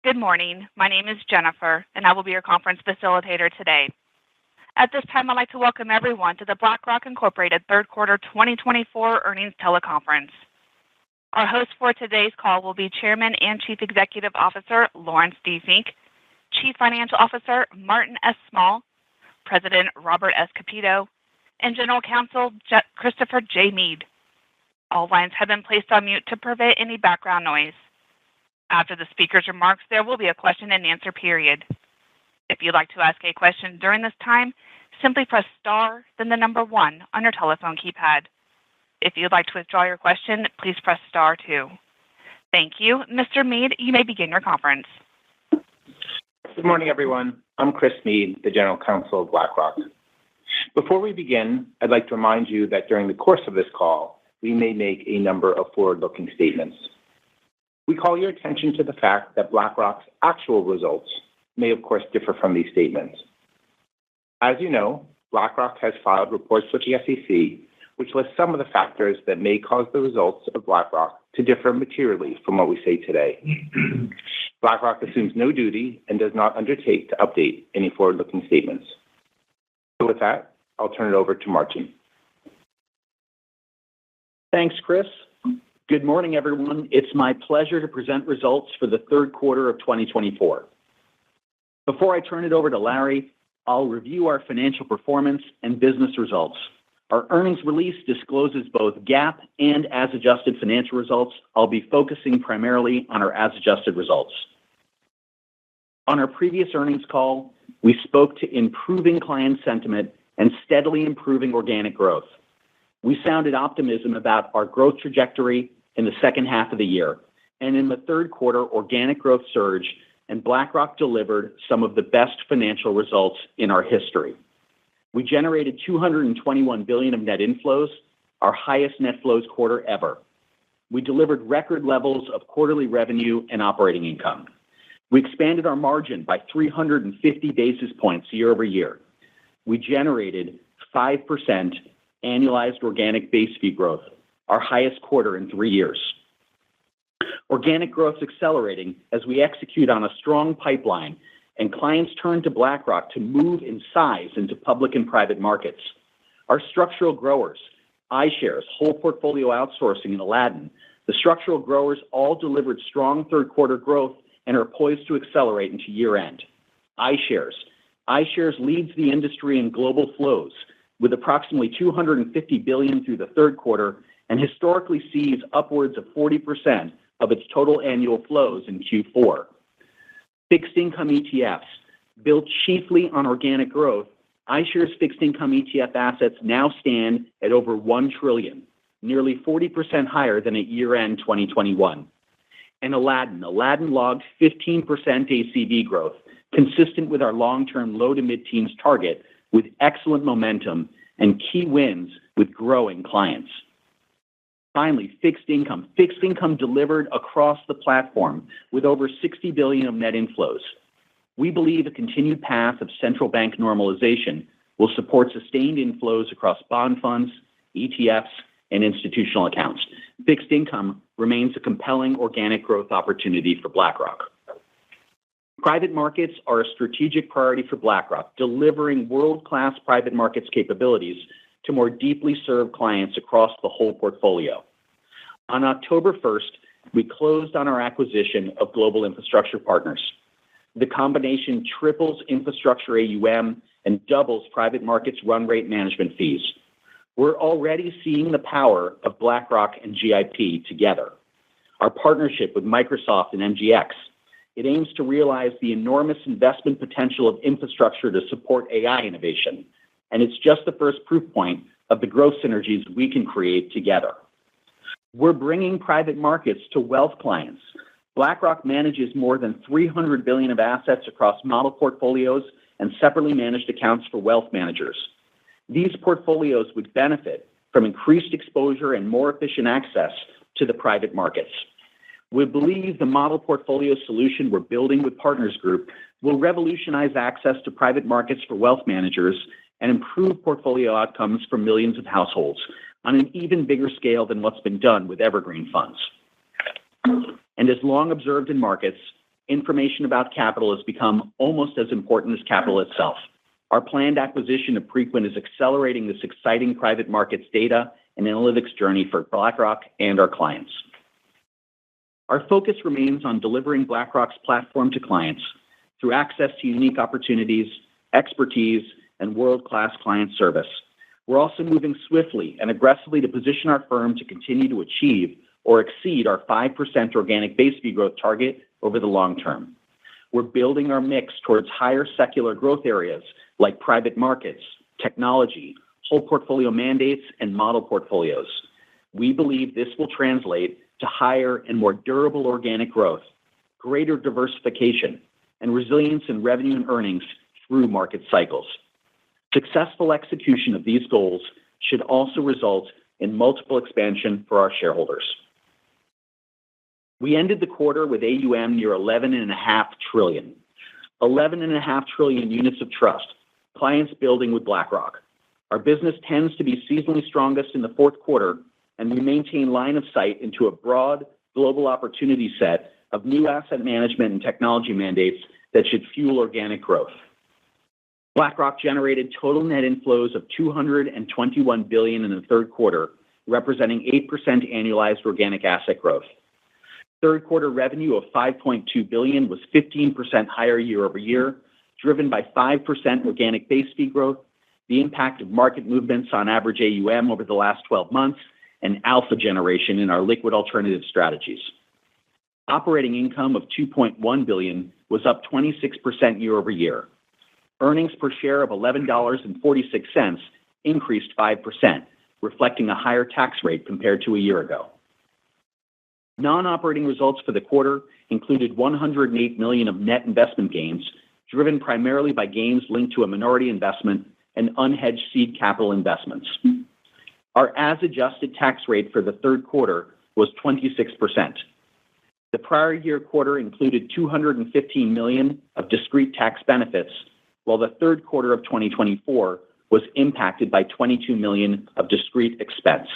Good morning. My name is Jennifer, and I will be your conference facilitator today. At this time, I'd like to welcome everyone to the BlackRock Incorporated Third Quarter 2024 Earnings Teleconference. Our host for today's call will be Chairman and Chief Executive Officer Lawrence D. Fink, Chief Financial Officer Martin S. Small, President Robert S. Capito, and General Counsel Christopher J. Meade. All lines have been placed on mute to prevent any background noise. After the speaker's remarks, there will be a question-and-answer period. If you'd like to ask a question during this time, simply press star, then the number 1 on your telephone keypad. If you'd like to withdraw your question, please press star 2. Thank you. Mr. Meade, you may begin your conference. Good morning, everyone. I'm Chris Meade, the General Counsel of BlackRock. Before we begin, I'd like to remind you that during the course of this call, we may make a number of forward-looking statements. We call your attention to the fact that BlackRock's actual results may, of course, differ from these statements. As you know, BlackRock has filed reports with the SEC, which list some of the factors that may cause the results of BlackRock to differ materially from what we say today. BlackRock assumes no duty and does not undertake to update any forward-looking statements. So with that, I'll turn it over to Martin. Thanks, Chris. Good morning, everyone. It's my pleasure to present results for the third quarter of 2024. Before I turn it over to Larry, I'll review our financial performance and business results. Our earnings release discloses both GAAP and as-adjusted financial results. I'll be focusing primarily on our as-adjusted results. On our previous earnings call, we spoke to improving client sentiment and steadily improving organic growth. We sounded optimism about our growth trajectory in the second half of the year, and in the third quarter, organic growth surged, and BlackRock delivered some of the best financial results in our history. We generated $221 billion of net inflows, our highest net flows quarter ever. We delivered record levels of quarterly revenue and operating income. We expanded our margin by 350 basis points year over year. We generated 5% annualized organic base fee growth, our highest quarter in 3 years. Organic growth is accelerating as we execute on a strong pipeline, and clients turn to BlackRock to move in size into public and private markets. Our structural growers, iShares, whole portfolio outsourcing, and Aladdin, the structural growers all delivered strong third quarter growth and are poised to accelerate into year-end. iShares leads the industry in global flows with approximately $250 billion through the third quarter and historically sees upwards of 40% of its total annual flows in Q4. Fixed income ETFs, built chiefly on organic growth, iShares fixed income ETF assets now stand at over $1 trillion, nearly 40% higher than at year-end 2021. And Aladdin logged 15% ACV growth, consistent with our long-term low to mid-teens target, with excellent momentum and key wins with growing clients. Finally, fixed income. Fixed income delivered across the platform with over $60 billion of net inflows. We believe a continued path of central bank normalization will support sustained inflows across bond funds, ETFs, and institutional accounts. Fixed income remains a compelling organic growth opportunity for BlackRock. Private markets are a strategic priority for BlackRock, delivering world-class private markets capabilities to more deeply serve clients across the whole portfolio. On October 1st, we closed on our acquisition of Global Infrastructure Partners. The combination triples infrastructure AUM and doubles private markets run rate management fees. We're already seeing the power of BlackRock and GIP together. Our partnership with Microsoft and MGX, it aims to realize the enormous investment potential of infrastructure to support AI innovation. And it's just the first proof point of the growth synergies we can create together. We're bringing private markets to wealth clients. BlackRock manages more than $300 billion of assets across model portfolios and separately managed accounts for wealth managers. These portfolios would benefit from increased exposure and more efficient access to the private markets. We believe the model portfolio solution we're building with Partners Group will revolutionize access to private markets for wealth managers and improve portfolio outcomes for millions of households on an even bigger scale than what's been done with evergreen funds. And as long observed in markets, information about capital has become almost as important as capital itself. Our planned acquisition of Preqin is accelerating this exciting private markets data and analytics journey for BlackRock and our clients. Our focus remains on delivering BlackRock's platform to clients through access to unique opportunities, expertise, and world-class client service. We're also moving swiftly and aggressively to position our firm to continue to achieve or exceed our 5% organic base fee growth target over the long term. We're building our mix towards higher secular growth areas like private markets, technology, whole portfolio mandates, and model portfolios. We believe this will translate to higher and more durable organic growth, greater diversification, and resilience in revenue and earnings through market cycles. Successful execution of these goals should also result in multiple expansion for our shareholders. We ended the quarter with AUM near $11.5 trillion. 11.5 trillion units of trust, clients building with BlackRock. Our business tends to be seasonally strongest in the fourth quarter, and we maintain line of sight into a broad global opportunity set of new asset management and technology mandates that should fuel organic growth. BlackRock generated total net inflows of $221 billion in the third quarter, representing 8% annualized organic asset growth. Third quarter revenue of $5.2 billion was 15% higher year over year, driven by 5% organic base fee growth, the impact of market movements on average AUM over the last 12 months, and alpha generation in our liquid alternative strategies. Operating income of $2.1 billion was up 26% year over year. Earnings per share of $11.46 increased 5%, reflecting a higher tax rate compared to a year ago. Non-operating results for the quarter included $108 million of net investment gains, driven primarily by gains linked to a minority investment and unhedged seed capital investments. Our as-adjusted tax rate for the third quarter was 26%. The prior year quarter included $215 million of discrete tax benefits, while the third quarter of 2024 was impacted by $22 million of discrete expense.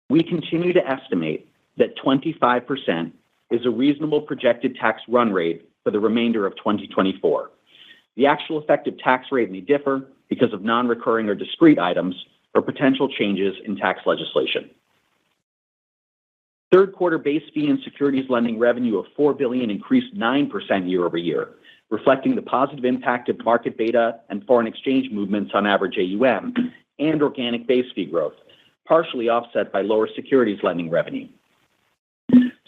We continue to estimate that 25% is a reasonable projected tax run rate for the remainder of 2024. The actual effective tax rate may differ because of non-recurring or discrete items or potential changes in tax legislation. Third quarter base fee and securities lending revenue of $4 billion increased 9% year over year, reflecting the positive impact of market beta and foreign exchange movements on average AUM and organic base fee growth, partially offset by lower securities lending revenue.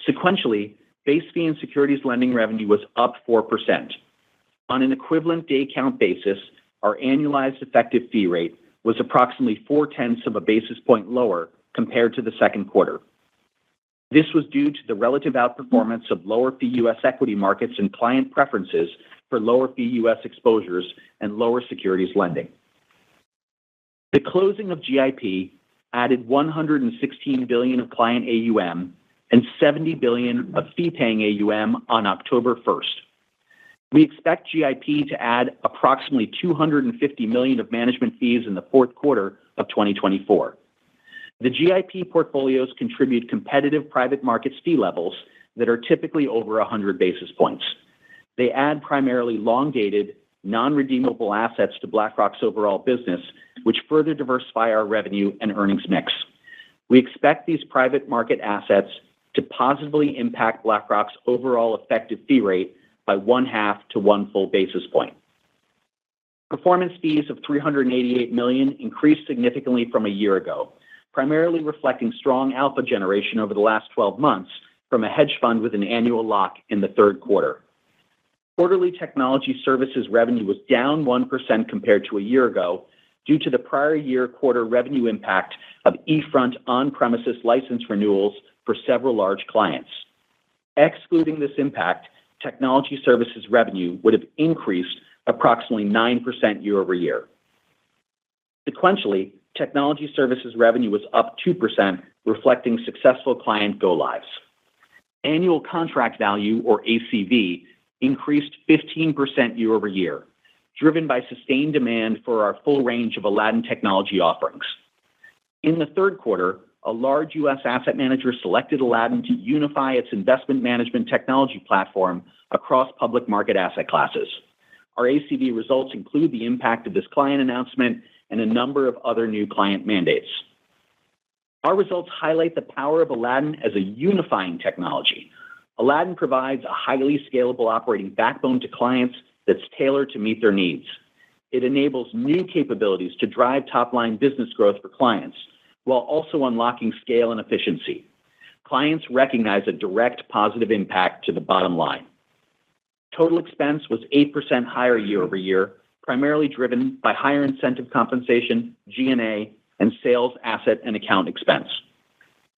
Sequentially, base fee and securities lending revenue was up 4%. On an equivalent day count basis, our annualized effective fee rate was approximately 0.4 of a basis point lower compared to the second quarter. This was due to the relative outperformance of lower fee U.S. equity markets and client preferences for lower fee U.S. exposures and lower securities lending. The closing of GIP added $116 billion of client AUM and $70 billion of fee-paying AUM on October 1st. We expect GIP to add approximately $250 million of management fees in the fourth quarter of 2024. The GIP portfolios contribute competitive private markets fee levels that are typically over 100 basis points. They add primarily long-dated, non-redeemable assets to BlackRock's overall business, which further diversify our revenue and earnings mix. We expect these private market assets to positively impact BlackRock's overall effective fee rate by 0.5 to 1 full basis point. Performance fees of $388 million increased significantly from a year ago, primarily reflecting strong alpha generation over the last 12 months from a hedge fund with an annual lock in the third quarter. Quarterly technology services revenue was down 1% compared to a year ago due to the prior year quarter revenue impact of eFront on-premises license renewals for several large clients. Excluding this impact, technology services revenue would have increased approximately 9% year over year. Sequentially, technology services revenue was up 2%, reflecting successful client go-lives. Annual contract value, or ACV, increased 15% year over year, driven by sustained demand for our full range of Aladdin technology offerings. In the third quarter, a large U.S. asset manager selected Aladdin to unify its investment management technology platform across public market asset classes. Our ACV results include the impact of this client announcement and a number of other new client mandates. Our results highlight the power of Aladdin as a unifying technology. Aladdin provides a highly scalable operating backbone to clients that's tailored to meet their needs. It enables new capabilities to drive top-line business growth for clients, while also unlocking scale and efficiency. Clients recognize a direct positive impact to the bottom line. Total expense was 8% higher year over year, primarily driven by higher incentive compensation, G&A, and sales, asset, and account expense.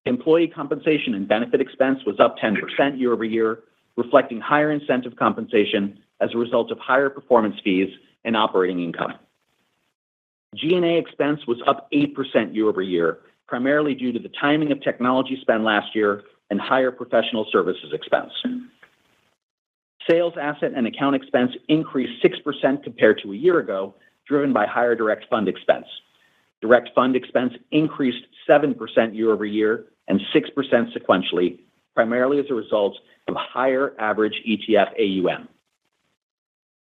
Employee compensation and benefit expense was up 10% year over year, reflecting higher incentive compensation as a result of higher performance fees and operating income. G&A expense was up 8% year over year, primarily due to the timing of technology spend last year and higher professional services expense. Sales, asset, and account expense increased 6% compared to a year ago, driven by higher direct fund expense. Direct fund expense increased 7% year over year and 6% sequentially, primarily as a result of higher average ETF AUM.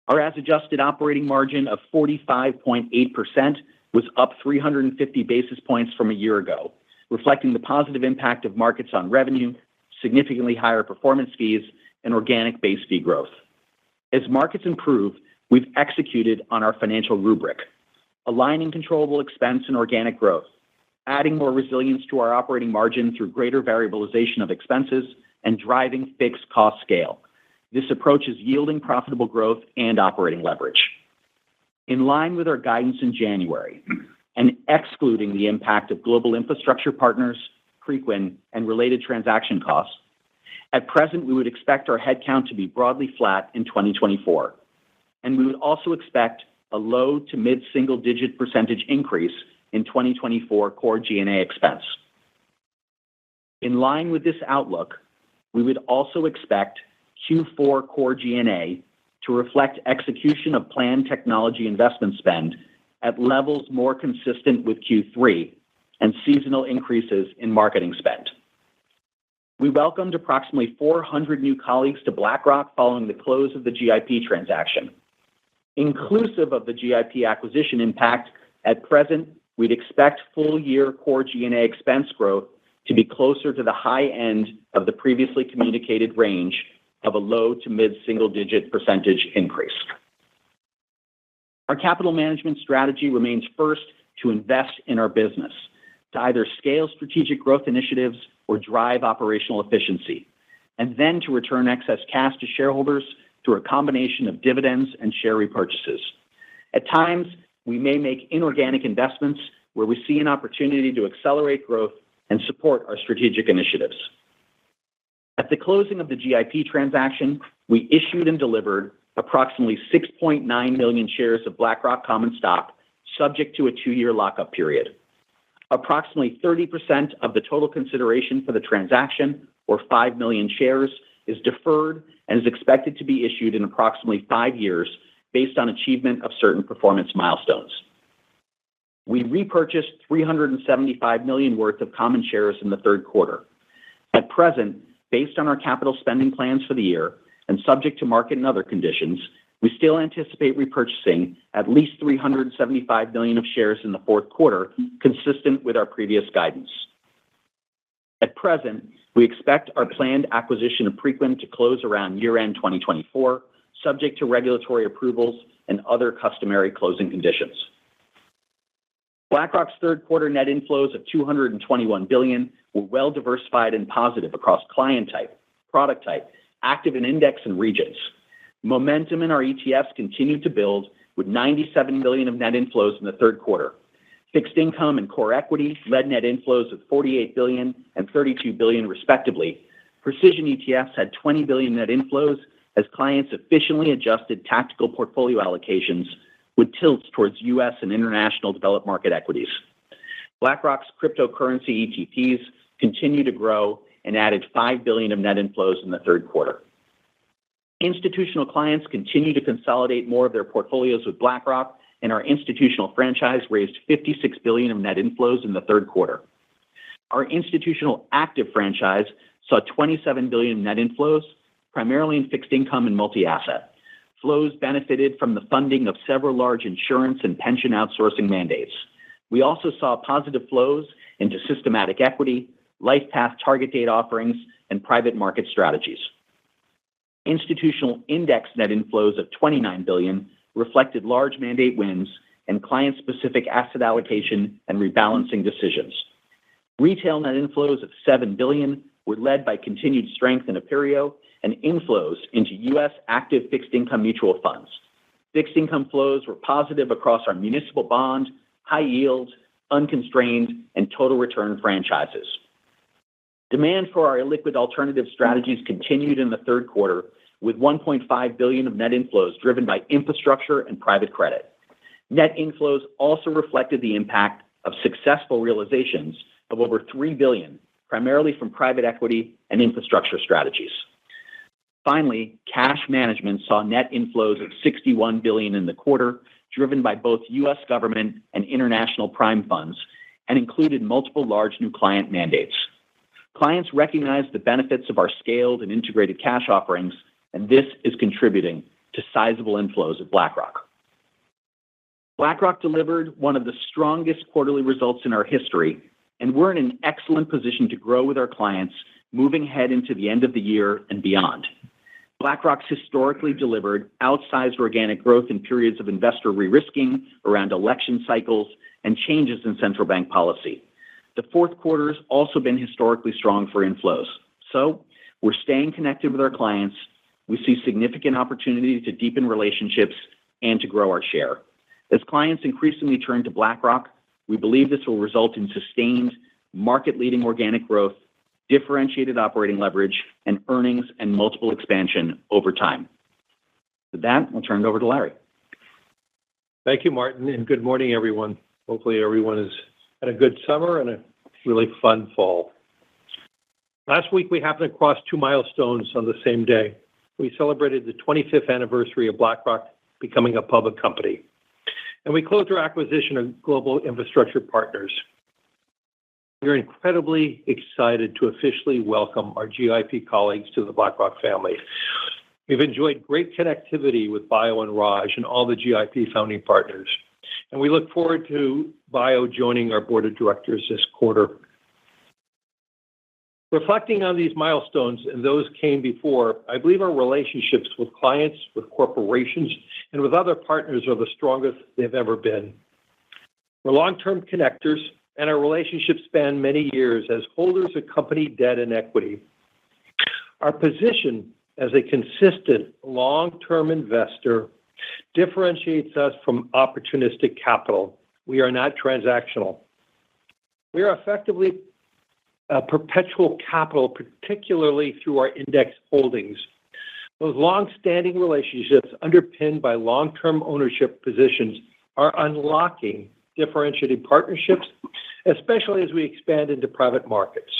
Our as-adjusted operating margin of 45.8% was up 350 basis points from a year ago, reflecting the positive impact of markets on revenue, significantly higher performance fees, and organic base fee growth. As markets improve, we've executed on our financial rubric, aligning controllable expense and organic growth, adding more resilience to our operating margin through greater variabilization of expenses, and driving fixed cost scale. This approach is yielding profitable growth and operating leverage. In line with our guidance in January, and excluding the impact of Global Infrastructure Partners, Preqin, and related transaction costs, at present, we would expect our headcount to be broadly flat in 2024, and we would also expect a low to mid-single-digit percentage increase in 2024 core G&A expense. In line with this outlook, we would also expect Q4 core G&A to reflect execution of planned technology investment spend at levels more consistent with Q3 and seasonal increases in marketing spend. We welcomed approximately 400 new colleagues to BlackRock following the close of the GIP transaction. Inclusive of the GIP acquisition impact, at present, we'd expect full-year core G&A expense growth to be closer to the high end of the previously communicated range of a low to mid-single-digit percentage increase. Our capital management strategy remains first to invest in our business, to either scale strategic growth initiatives or drive operational efficiency, and then to return excess cash to shareholders through a combination of dividends and share repurchases. At times, we may make inorganic investments where we see an opportunity to accelerate growth and support our strategic initiatives. At the closing of the GIP transaction, we issued and delivered approximately 6.9 million shares of BlackRock common stock, subject to a 2-year lockup period. Approximately 30% of the total consideration for the transaction, or 5 million shares, is deferred and is expected to be issued in approximately 5 years based on achievement of certain performance milestones. We repurchased $375 million worth of common shares in the third quarter. At present, based on our capital spending plans for the year and subject to market and other conditions, we still anticipate repurchasing at least $375 million of shares in the fourth quarter, consistent with our previous guidance. At present, we expect our planned acquisition of Preqin to close around year-end 2024, subject to regulatory approvals and other customary closing conditions. BlackRock's third quarter net inflows of $221 billion were well diversified and positive across client type, product type, active and index, and regions. Momentum in our ETFs continued to build with $97 billion of net inflows in the third quarter. Fixed income and core equity led net inflows of $48 billion and $32 billion respectively. Precision ETFs had $20 billion net inflows as clients efficiently adjusted tactical portfolio allocations with tilts towards U.S. and international developed market equities. BlackRock's cryptocurrency ETPs continue to grow and added $5 billion of net inflows in the third quarter. Institutional clients continue to consolidate more of their portfolios with BlackRock, and our institutional franchise raised $56 billion of net inflows in the third quarter. Our institutional active franchise saw $27 billion net inflows, primarily in fixed income and multi-asset. Flows benefited from the funding of several large insurance and pension outsourcing mandates. We also saw positive flows into systematic equity, LifePath target date offerings, and private market strategies. Institutional index net inflows of $29 billion reflected large mandate wins and client-specific asset allocation and rebalancing decisions. Retail net inflows of $7 billion were led by continued strength in Aperio and inflows into U.S. active fixed income mutual funds. Fixed income flows were positive across our municipal bond, high yield, unconstrained, and total return franchises. Demand for our illiquid alternative strategies continued in the third quarter, with $1.5 billion of net inflows driven by infrastructure and private credit. Net inflows also reflected the impact of successful realizations of over $3 billion, primarily from private equity and infrastructure strategies. Finally, cash management saw net inflows of $61 billion in the quarter, driven by both U.S. government and international prime funds, and included multiple large new client mandates. Clients recognize the benefits of our scaled and integrated cash offerings, and this is contributing to sizable inflows at BlackRock. BlackRock delivered one of the strongest quarterly results in our history, and we're in an excellent position to grow with our clients moving ahead into the end of the year and beyond. BlackRock's historically delivered outsized organic growth in periods of investor re-risking around election cycles and changes in central bank policy. The fourth quarter has also been historically strong for inflows. So we're staying connected with our clients. We see significant opportunity to deepen relationships and to grow our share. As clients increasingly turn to BlackRock, we believe this will result in sustained, market-leading organic growth, differentiated operating leverage, and earnings and multiple expansion over time. With that, I'll turn it over to Larry. Thank you, Martin, and good morning, everyone. Hopefully everyone has had a good summer and a really fun fall. Last week, we happened to cross two milestones on the same day. We celebrated the 25th anniversary of BlackRock becoming a public company, and we closed our acquisition of Global Infrastructure Partners. We are incredibly excited to officially welcome our GIP colleagues to the BlackRock family. We've enjoyed great connectivity with Bio and Raj and all the GIP founding partners, and we look forward to Bio joining our board of directors this quarter. Reflecting on these milestones, and those came before, I believe our relationships with clients, with corporations, and with other partners are the strongest they've ever been. We're long-term connectors, and our relationships span many years as holders of company debt and equity. Our position as a consistent long-term investor differentiates us from opportunistic capital. We are not transactional. We are effectively perpetual capital, particularly through our index holdings. Those long-standing relationships underpinned by long-term ownership positions are unlocking differentiated partnerships, especially as we expand into private markets.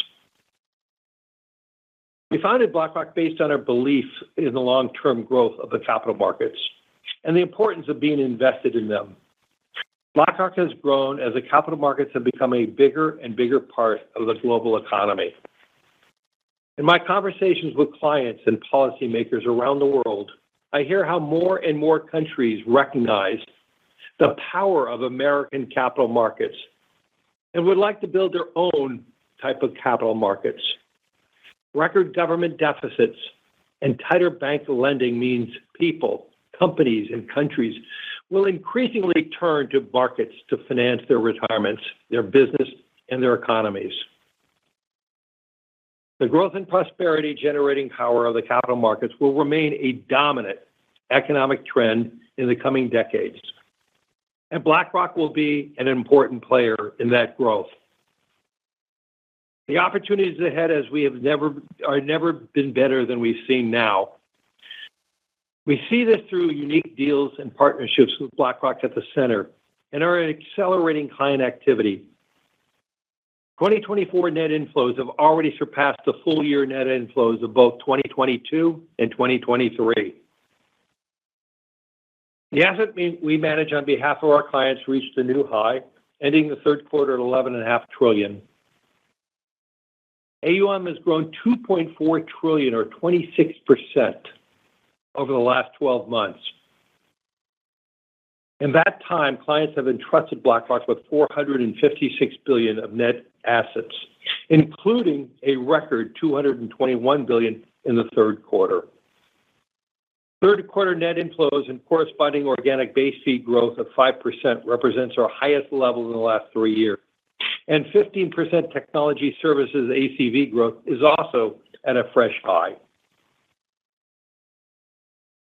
We founded BlackRock based on our belief in the long-term growth of the capital markets and the importance of being invested in them. BlackRock has grown as the capital markets have become a bigger and bigger part of the global economy. In my conversations with clients and policymakers around the world, I hear how more and more countries recognize the power of American capital markets and would like to build their own type of capital markets. Record government deficits and tighter bank lending means people, companies, and countries will increasingly turn to markets to finance their retirements, their business, and their economies. The growth and prosperity generating power of the capital markets will remain a dominant economic trend in the coming decades, and BlackRock will be an important player in that growth. The opportunities ahead as we have never been better than we've seen now. We see this through unique deals and partnerships with BlackRock at the center and our accelerating client activity. 2024 net inflows have already surpassed the full year net inflows of both 2022 and 2023. The asset we manage on behalf of our clients reached a new high, ending the third quarter at $11.5 trillion. AUM has grown $2.4 trillion, or 26%, over the last 12 months. In that time, clients have entrusted BlackRock with $456 billion of net assets, including a record $221 billion in the third quarter. Third quarter net inflows and corresponding organic base fee growth of 5% represents our highest level in the last 3 years. And 15% technology services ACV growth is also at a fresh high.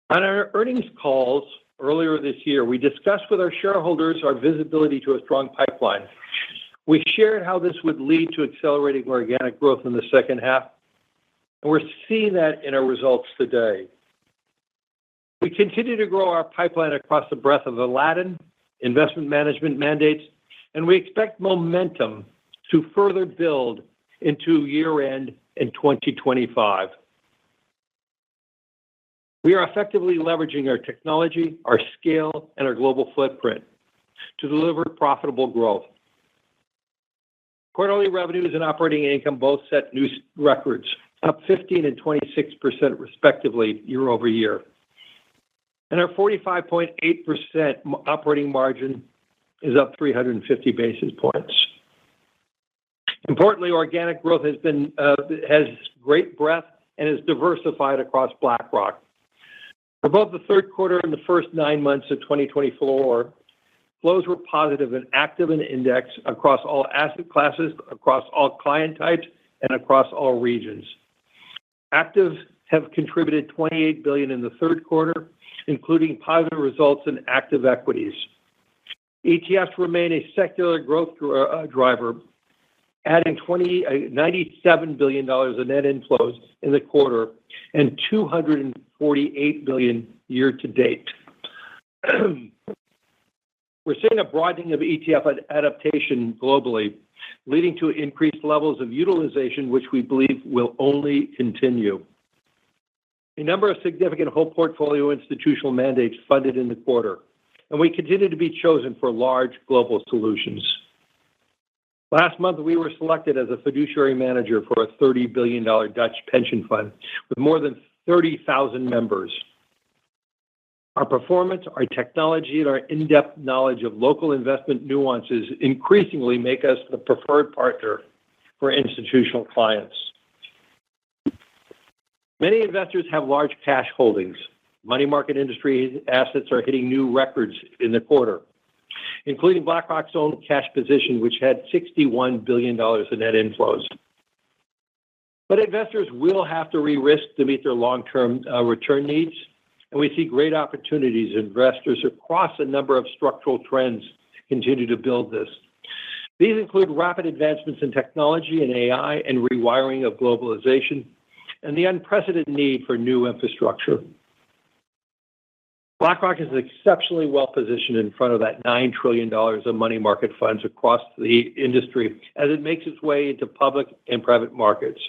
On our earnings calls earlier this year, we discussed with our shareholders our visibility to a strong pipeline. We shared how this would lead to accelerating organic growth in the second half, and we're seeing that in our results today. We continue to grow our pipeline across the breadth of Aladdin, investment management mandates, and we expect momentum to further build into year-end in 2025. We are effectively leveraging our technology, our scale, and our global footprint to deliver profitable growth. Quarterly revenues and operating income both set new records, up 15% and 26% respectively year over year. And our 45.8% operating margin is up 350 basis points. Importantly, organic growth has great breadth and is diversified across BlackRock. For both the third quarter and the first 9 months of 2024, flows were positive and active in index across all asset classes, across all client types, and across all regions. Actives have contributed $28 billion in the third quarter, including positive results in active equities. ETFs remain a secular growth driver, adding $97 billion of net inflows in the quarter and $248 billion year to date. We're seeing a broadening of ETF adaptation globally, leading to increased levels of utilization, which we believe will only continue. A number of significant whole portfolio institutional mandates funded in the quarter, and we continue to be chosen for large global solutions. Last month, we were selected as a fiduciary manager for a $30 billion Dutch pension fund with more than 30,000 members. Our performance, our technology, and our in-depth knowledge of local investment nuances increasingly make us the preferred partner for institutional clients. Many investors have large cash holdings. Money market industry assets are hitting new records in the quarter, including BlackRock's own cash position, which had $61 billion in net inflows. But investors will have to re-risk to meet their long-term return needs, and we see great opportunities. Investors across a number of structural trends continue to build this. These include rapid advancements in technology and AI and rewiring of globalization, and the unprecedented need for new infrastructure. BlackRock is exceptionally well positioned in front of that $9 trillion of money market funds across the industry as it makes its way into public and private markets.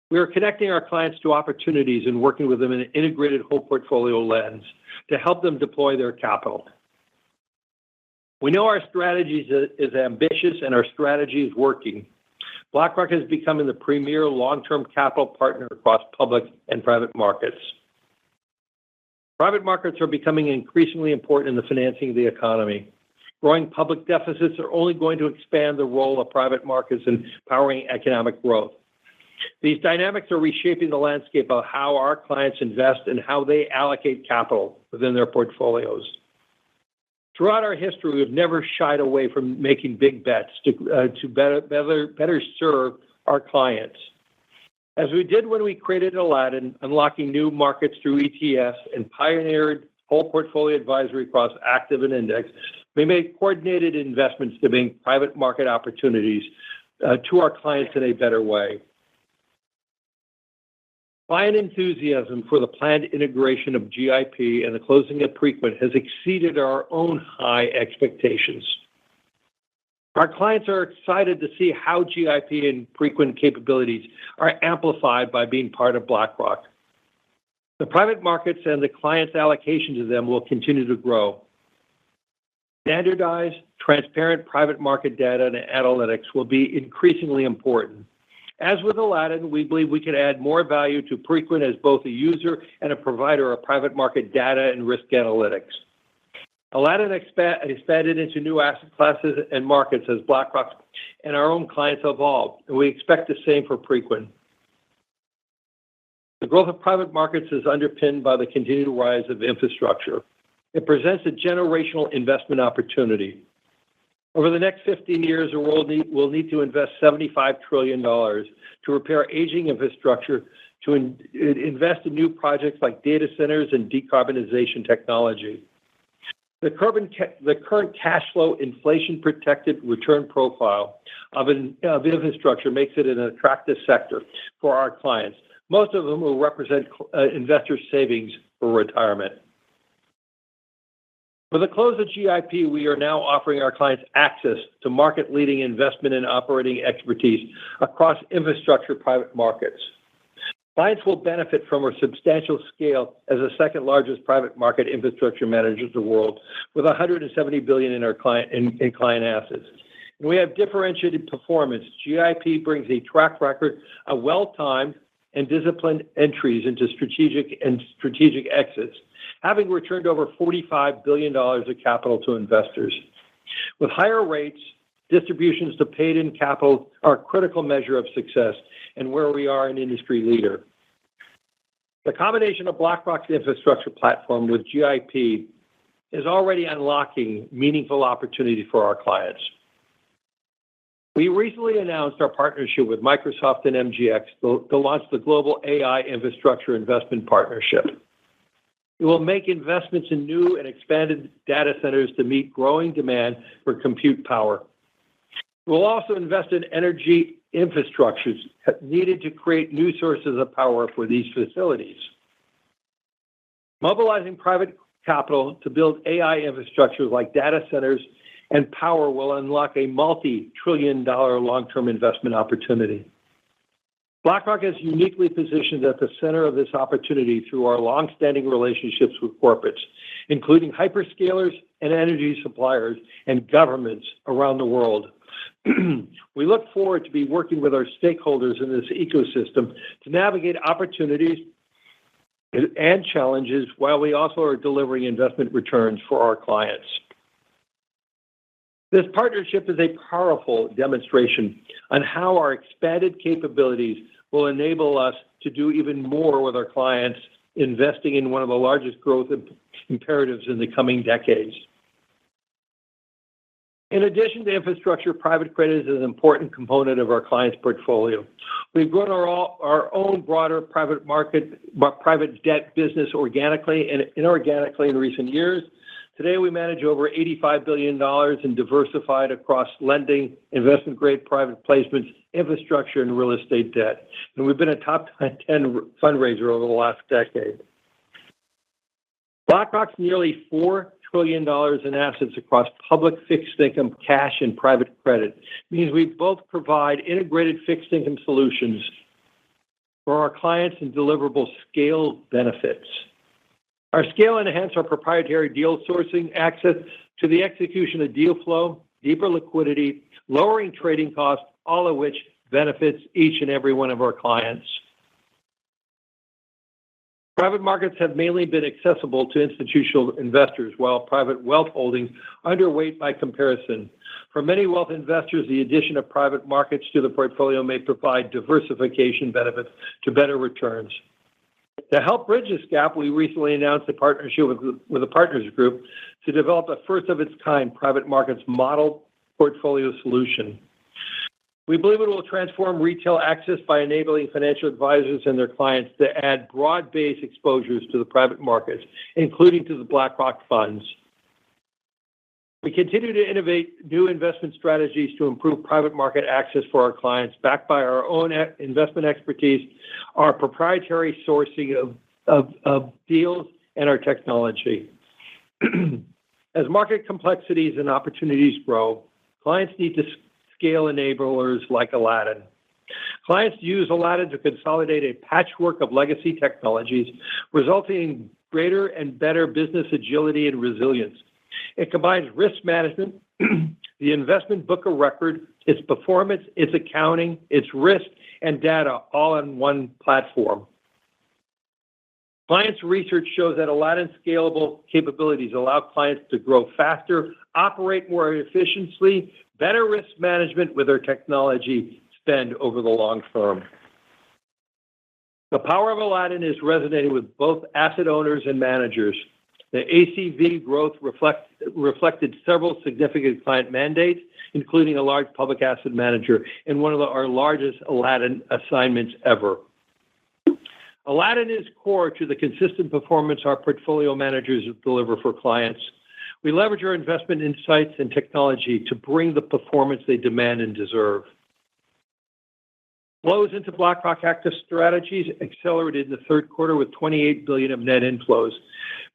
We are connecting our clients to opportunities and working with them in an integrated whole portfolio lens to help them deploy their capital. We know our strategy is ambitious and our strategy is working. BlackRock is becoming the premier long-term capital partner across public and private markets. Private markets are becoming increasingly important in the financing of the economy. Growing public deficits are only going to expand the role of private markets in powering economic growth. These dynamics are reshaping the landscape of how our clients invest and how they allocate capital within their portfolios. Throughout our history, we've never shied away from making big bets to better serve our clients. As we did when we created Aladdin, unlocking new markets through ETFs and pioneered whole portfolio advisory across active and index, we made coordinated investments to bring private market opportunities to our clients in a better way. Client enthusiasm for the planned integration of GIP and the closing of Preqin has exceeded our own high expectations. Our clients are excited to see how GIP and Preqin capabilities are amplified by being part of BlackRock. The private markets and the client's allocation to them will continue to grow. Standardized, transparent private market data and analytics will be increasingly important. As with Aladdin, we believe we can add more value to Preqin as both a user and a provider of private market data and risk analytics. Aladdin expanded into new asset classes and markets as BlackRock and our own clients evolved, and we expect the same for Preqin. The growth of private markets is underpinned by the continued rise of infrastructure. It presents a generational investment opportunity. Over the next 15 years, the world will need to invest $75 trillion to repair aging infrastructure, to invest in new projects like data centers and decarbonization technology. The current cash flow inflation-protected return profile of infrastructure makes it an attractive sector for our clients. Most of them will represent investor savings for retirement. With the close of GIP, we are now offering our clients access to market-leading investment and operating expertise across infrastructure private markets. Clients will benefit from our substantial scale as the second largest private market infrastructure manager in the world, with $170 billion in our client assets. And we have differentiated performance. GIP brings a track record of well-timed and disciplined entries into strategic exits, having returned over $45 billion of capital to investors. With higher rates, distributions to paid-in capital are a critical measure of success and where we are an industry leader. The combination of BlackRock's infrastructure platform with GIP is already unlocking meaningful opportunity for our clients. We recently announced our partnership with Microsoft and MGX to launch the Global AI Infrastructure Investment Partnership. It will make investments in new and expanded data centers to meet growing demand for compute power. We'll also invest in energy infrastructures needed to create new sources of power for these facilities. Mobilizing private capital to build AI infrastructures like data centers and power will unlock a multi-trillion-dollar long-term investment opportunity. BlackRock is uniquely positioned at the center of this opportunity through our long-standing relationships with corporates, including hyperscalers and energy suppliers and governments around the world. We look forward to be working with our stakeholders in this ecosystem to navigate opportunities and challenges while we also are delivering investment returns for our clients. This partnership is a powerful demonstration on how our expanded capabilities will enable us to do even more with our clients, investing in one of the largest growth imperatives in the coming decades. In addition to infrastructure, private credit is an important component of our clients' portfolio. We've grown our own broader private debt business organically and inorganically in recent years. Today, we manage over $85 billion and diversified across lending, investment-grade private placements, infrastructure, and real estate debt. And we've been a top 10 fundraiser over the last decade. BlackRock's nearly $4 trillion in assets across public fixed income, cash, and private credit means we both provide integrated fixed income solutions for our clients and deliverable scale benefits. Our scale enhances our proprietary deal sourcing, access to the execution of deal flow, deeper liquidity, lowering trading costs, all of which benefits each and every one of our clients. Private markets have mainly been accessible to institutional investors, while private wealth holdings are underweight by comparison. For many wealth investors, the addition of private markets to the portfolio may provide diversification benefits to better returns. To help bridge this gap, we recently announced a partnership with a Partners Group to develop a first-of-its-kind private markets model portfolio solution. We believe it will transform retail access by enabling financial advisors and their clients to add broad-based exposures to the private markets, including to the BlackRock funds. We continue to innovate new investment strategies to improve private market access for our clients, backed by our own investment expertise, our proprietary sourcing of deals, and our technology. As market complexities and opportunities grow, clients need to scale enablers like Aladdin. Clients use Aladdin to consolidate a patchwork of legacy technologies, resulting in greater and better business agility and resilience. It combines risk management, the investment book of record, its performance, its accounting, its risk, and data all on one platform. Clients' research shows that Aladdin's scalable capabilities allow clients to grow faster, operate more efficiently, better risk management with their technology spend over the long term. The power of Aladdin is resonating with both asset owners and managers. The ACV growth reflected several significant client mandates, including a large public asset manager and one of our largest Aladdin assignments ever. Aladdin is core to the consistent performance our portfolio managers deliver for clients. We leverage our investment insights and technology to bring the performance they demand and deserve. Flows into BlackRock active strategies accelerated in the third quarter with $28 billion of net inflows,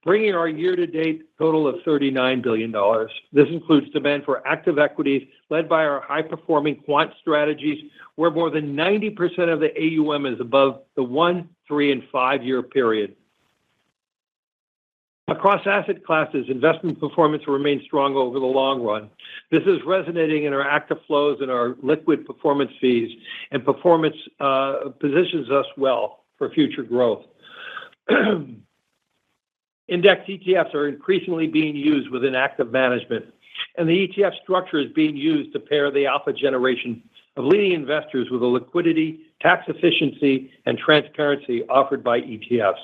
bringing our year-to-date total of $39 billion. This includes demand for active equities led by our high-performing quant strategies, where more than 90% of the AUM is above the 1, 3, and 5-year period. Across asset classes, investment performance remains strong over the long run. This is resonating in our active flows and our liquid performance fees, and performance positions us well for future growth. Index ETFs are increasingly being used within active management, and the ETF structure is being used to pair the alpha generation of leading investors with the liquidity, tax efficiency, and transparency offered by ETFs.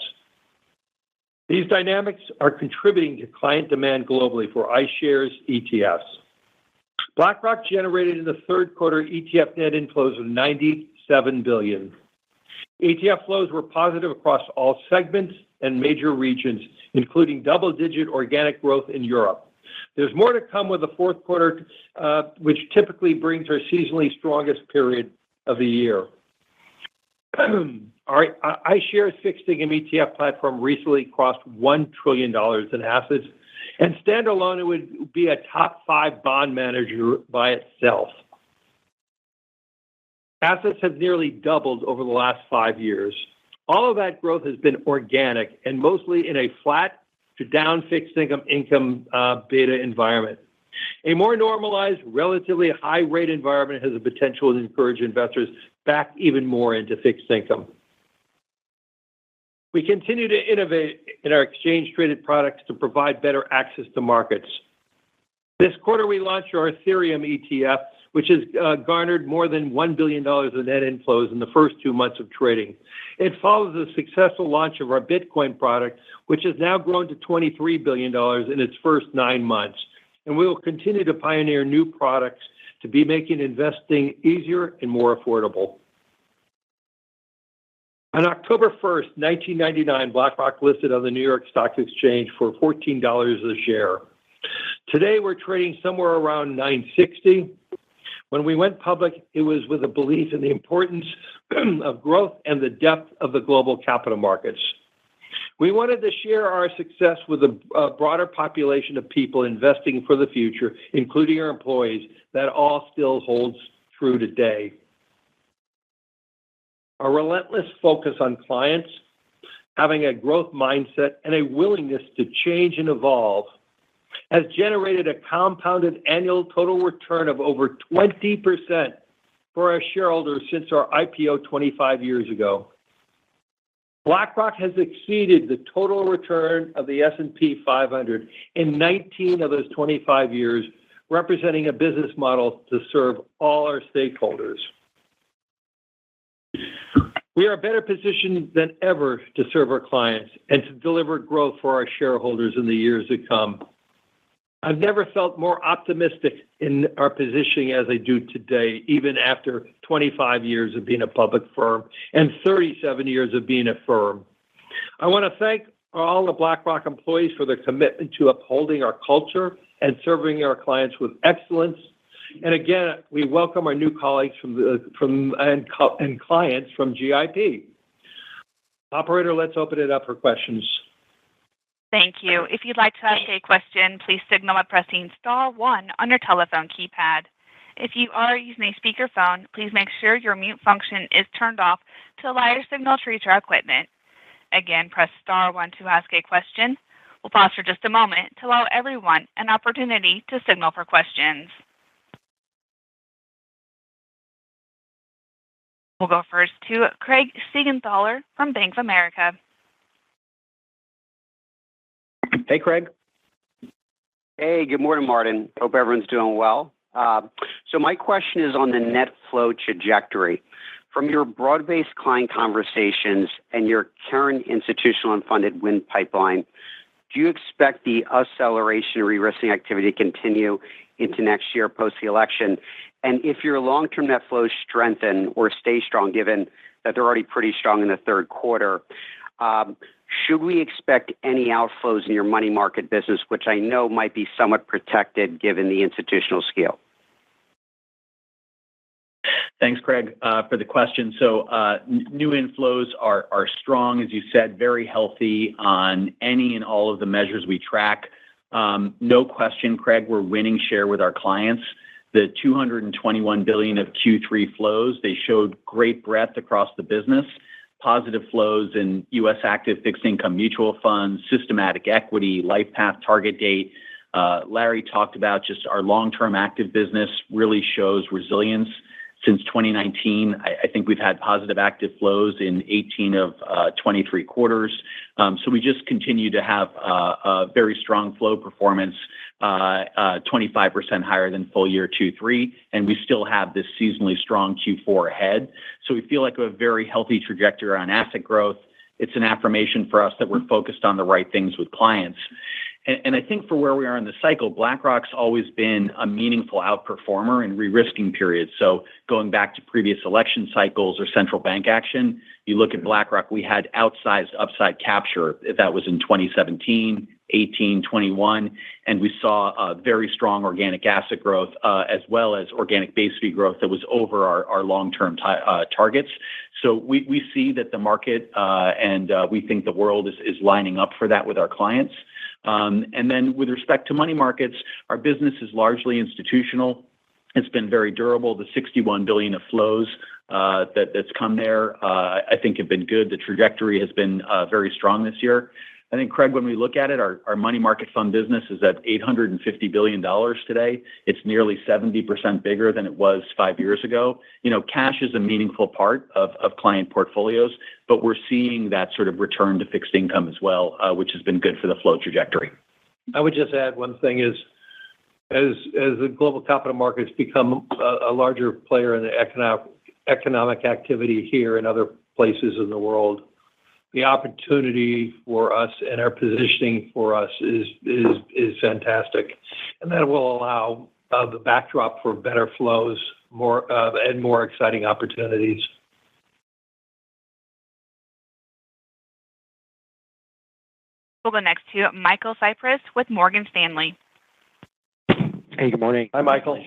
These dynamics are contributing to client demand globally for iShares ETFs. BlackRock generated in the third quarter ETF net inflows of $97 billion. ETF flows were positive across all segments and major regions, including double-digit organic growth in Europe. There's more to come with the fourth quarter, which typically brings our seasonally strongest period of the year. Our iShares fixed income ETF platform recently crossed $1 trillion in assets, and standalone, it would be a top 5 bond manager by itself. Assets have nearly doubled over the last 5 years. All of that growth has been organic and mostly in a flat to down fixed income beta environment. A more normalized, relatively high rate environment has the potential to encourage investors back even more into fixed income. We continue to innovate in our exchange-traded products to provide better access to markets. This quarter, we launched our Ethereum ETF, which has garnered more than $1 billion in net inflows in the first 2 months of trading. It follows the successful launch of our Bitcoin product, which has now grown to $23 billion in its first 9 months. And we will continue to pioneer new products to be making investing easier and more affordable. On October 1st, 1999, BlackRock listed on the New York Stock Exchange for $14 a share. Today, we're trading somewhere around $9.60. When we went public, it was with a belief in the importance of growth and the depth of the global capital markets. We wanted to share our success with a broader population of people investing for the future, including our employees. That all still holds true today. Our relentless focus on clients, having a growth mindset, and a willingness to change and evolve has generated a compounded annual total return of over 20% for our shareholders since our IPO 25 years ago. BlackRock has exceeded the total return of the S&P 500 in 19 of those 25 years, representing a business model to serve all our stakeholders. We are better positioned than ever to serve our clients and to deliver growth for our shareholders in the years to come. I've never felt more optimistic in our positioning as I do today, even after 25 years of being a public firm and 37 years of being a firm. I want to thank all the BlackRock employees for their commitment to upholding our culture and serving our clients with excellence. And again, we welcome our new colleagues and clients from GIP. Operator, let's open it up for questions. Thank you. If you'd like to ask a question, please signal by pressing star 1 on your telephone keypad. If you are using a speakerphone, please make sure your mute function is turned off to allow your signal to reach our equipment. Again, press star 1 to ask a question. We'll pause for just a moment to allow everyone an opportunity to signal for questions. We'll go first to Craig Siegenthaler from Bank of America. Hey, Craig. Hey, good morning, Martin. Hope everyone's doing well. So my question is on the net flow trajectory. From your broad-based client conversations and your current institutional and funded wind pipeline, do you expect the acceleration of re-risking activity to continue into next year post the election? And if your long-term net flows strengthen or stay strong, given that they're already pretty strong in the third quarter, should we expect any outflows in your money market business, which I know might be somewhat protected given the institutional scale? Thanks, Craig, for the question. So new inflows are strong, as you said, very healthy on any and all of the measures we track. No question, Craig, we're winning share with our clients. The $221 billion of Q3 flows, they showed great breadth across the business. Positive flows in U.S. active fixed income mutual funds, systematic equity, LifePath target date. Larry talked about just our long-term active business really shows resilience. Since 2019, I think we've had positive active flows in 18 of 23 quarters. So we just continue to have a very strong flow performance, 25% higher than full year 23, and we still have this seasonally strong Q4 ahead. So we feel like we have a very healthy trajectory on asset growth. It's an affirmation for us that we're focused on the right things with clients. And I think for where we are in the cycle, BlackRock's always been a meaningful outperformer in re-risking periods. So going back to previous election cycles or central bank action, you look at BlackRock, we had outsized upside capture. That was in 2017, 18, 21, and we saw a very strong organic asset growth as well as organic base fee growth that was over our long-term targets. So we see that the market and we think the world is lining up for that with our clients. And then with respect to money markets, our business is largely institutional. It's been very durable. The $61 billion of flows that's come there, I think have been good. The trajectory has been very strong this year. I think, Craig, when we look at it, our money market fund business is at $850 billion today. It's nearly 70% bigger than it was 5 years ago. You know, cash is a meaningful part of client portfolios, but we're seeing that sort of return to fixed income as well, which has been good for the flow trajectory. I would just add one thing is, as the global capital markets become a larger player in the economic activity here and other places in the world, the opportunity for us and our positioning for us is fantastic, and that will allow the backdrop for better flows, more and more exciting opportunities. We'll go next to Michael Cyprys with Morgan Stanley. Hey, good morning. Hi, Michael.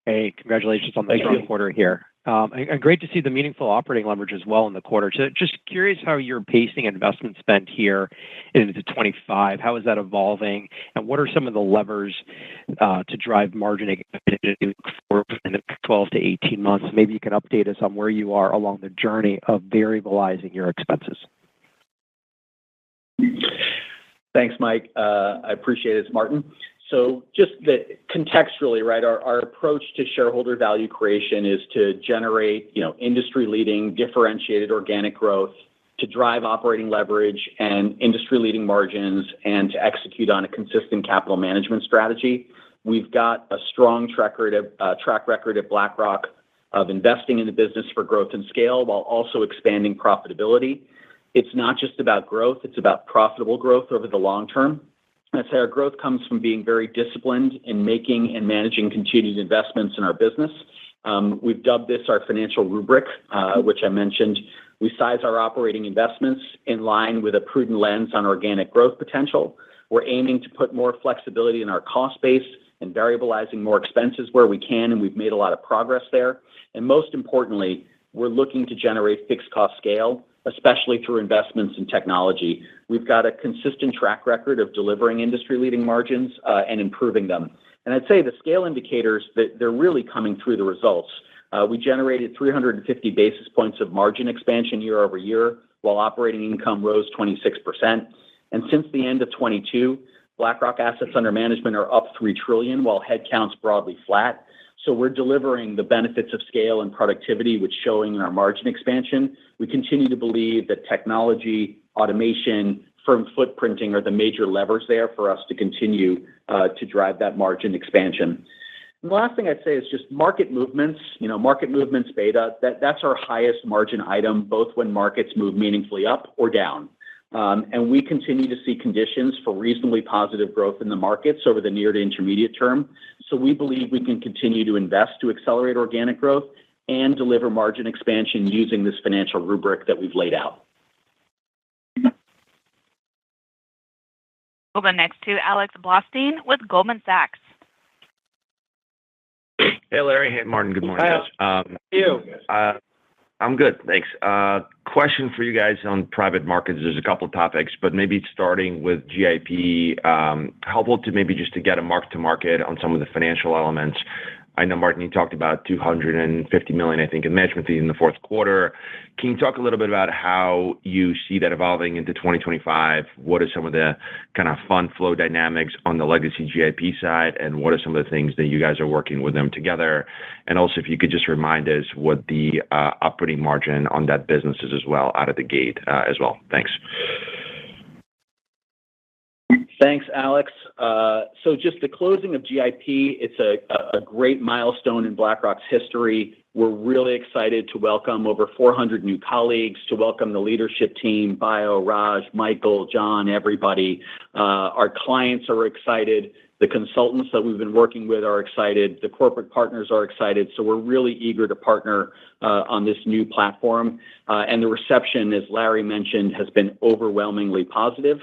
Hey, congratulations on the strong quarter here. And great to see the meaningful operating leverage as well in the quarter. So just curious how you're pacing investment spend here into 25. How is that evolving? And what are some of the levers to drive margin expansion for in the 12 to 18 months? Maybe you can update us on where you are along the journey of variabilizing your expenses. Thanks, Mike. I appreciate it, Martin. So just contextually, right, our approach to shareholder value creation is to generate, industry-leading, differentiated organic growth, to drive operating leverage and industry-leading margins, and to execute on a consistent capital management strategy. We've got a strong track record at BlackRock of investing in the business for growth and scale while also expanding profitability. It's not just about growth, it's about profitable growth over the long term. I'd say our growth comes from being very disciplined in making and managing continued investments in our business. We've dubbed this our financial rubric, which I mentioned. We size our operating investments in line with a prudent lens on organic growth potential. We're aiming to put more flexibility in our cost base and variabilizing more expenses where we can, and we've made a lot of progress there. And most importantly, we're looking to generate fixed cost scale, especially through investments in technology. We've got a consistent track record of delivering industry-leading margins and improving them. And I'd say the scale indicators, that they're really coming through the results. We generated 350 basis points of margin expansion year over year, while operating income rose 26%. And since the end of 22, BlackRock assets under management are up $3 trillion, while headcount's broadly flat. So we're delivering the benefits of scale and productivity, which showing in our margin expansion. We continue to believe that technology, automation, firm footprinting are the major levers there for us to continue to drive that margin expansion. And the last thing I'd say is just market movements. Market movements beta, that's our highest margin item, both when markets move meaningfully up or down. And we continue to see conditions for reasonably positive growth in the markets over the near to intermediate term. So we believe we can continue to invest to accelerate organic growth and deliver margin expansion using this financial rubric that we've laid out. We'll go next to Alex Blostein with Goldman Sachs. Hey, Larry. Hey, Martin. Good morning, guys. How are you? I'm good, thanks. Question for you guys on private markets. There's a couple of topics, but maybe starting with GIP, helpful to maybe just to get a mark to market on some of the financial elements. I know, Martin, you talked about $250 million, I think, in management fees in the fourth quarter. Can you talk a little bit about how you see that evolving into 2025? What are some of the kind of fund flow dynamics on the legacy GIP side, and what are some of the things that you guys are working with them together? And also, if you could just remind us what the operating margin on that business is as well out of the gate as well. Thanks. Thanks, Alex. So just the closing of GIP, it's a great milestone in BlackRock's history. We're really excited to welcome over 400 new colleagues, to welcome the leadership team, Bio, Raj, Michael, John, everybody. Our clients are excited. The consultants that we've been working with are excited. The corporate partners are excited. So we're really eager to partner on this new platform. And the reception, as Larry mentioned, has been overwhelmingly positive.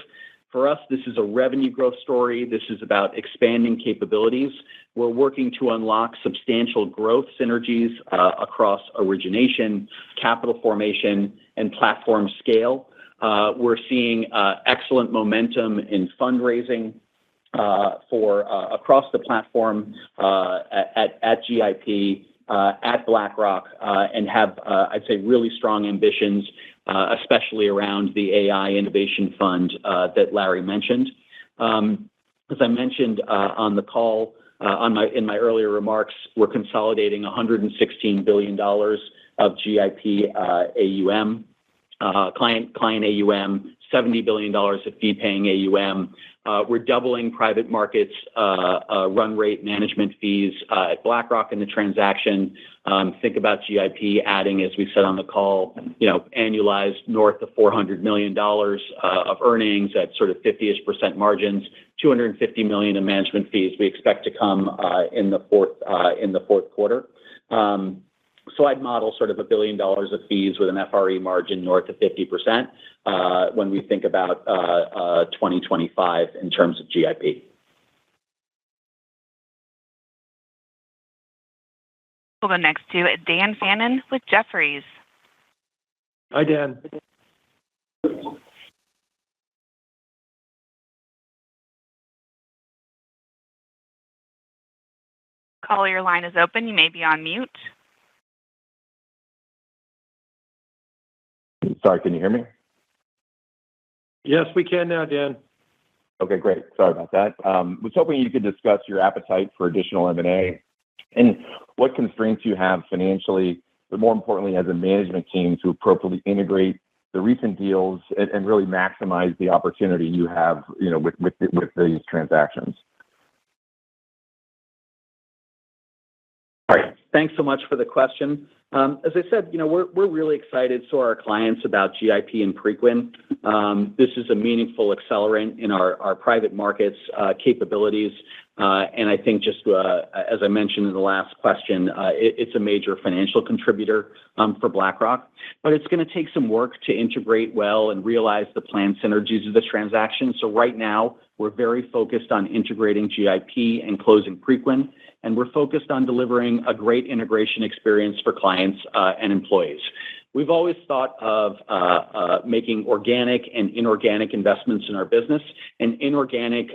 For us, this is a revenue growth story. This is about expanding capabilities. We're working to unlock substantial growth synergies across origination, capital formation, and platform scale. We're seeing excellent momentum in fundraising for across the platform at GIP, at BlackRock, and have, I'd say, really strong ambitions, especially around the AI Innovation Fund that Larry mentioned. As I mentioned on the call, in my earlier remarks, we're consolidating $116 billion of GIP AUM, client AUM, $70 billion of fee-paying AUM. We're doubling private markets run rate management fees at BlackRock in the transaction. Think about GIP adding, as we said on the call, annualized north of $400 million of earnings at sort of 50-ish% margins, $250 million in management fees we expect to come in the fourth quarter. So I'd model sort of $1 billion of fees with an FRE margin north of 50% when we think about 2025 in terms of GIP. We'll go next to Dan Fannon with Jefferies. Hi, Dan. Caller, your line is open. You may be on mute. Sorry, can you hear me? Yes, we can now, Dan. Okay, great. Sorry about that. Was hoping you could discuss your appetite for additional M&A and what constraints you have financially, but more importantly, as a management team to appropriately integrate the recent deals and really maximize the opportunity you have, with these transactions. All right. Thanks so much for the question. As I said, we're really excited, so are our clients, about GIP and Preqin. This is a meaningful accelerant in our private markets capabilities. And I think just as I mentioned in the last question, it's a major financial contributor for BlackRock. But it's going to take some work to integrate well and realize the planned synergies of this transaction. So right now, we're very focused on integrating GIP and closing Preqin. And we're focused on delivering a great integration experience for clients and employees. We've always thought of making organic and inorganic investments in our business. And inorganic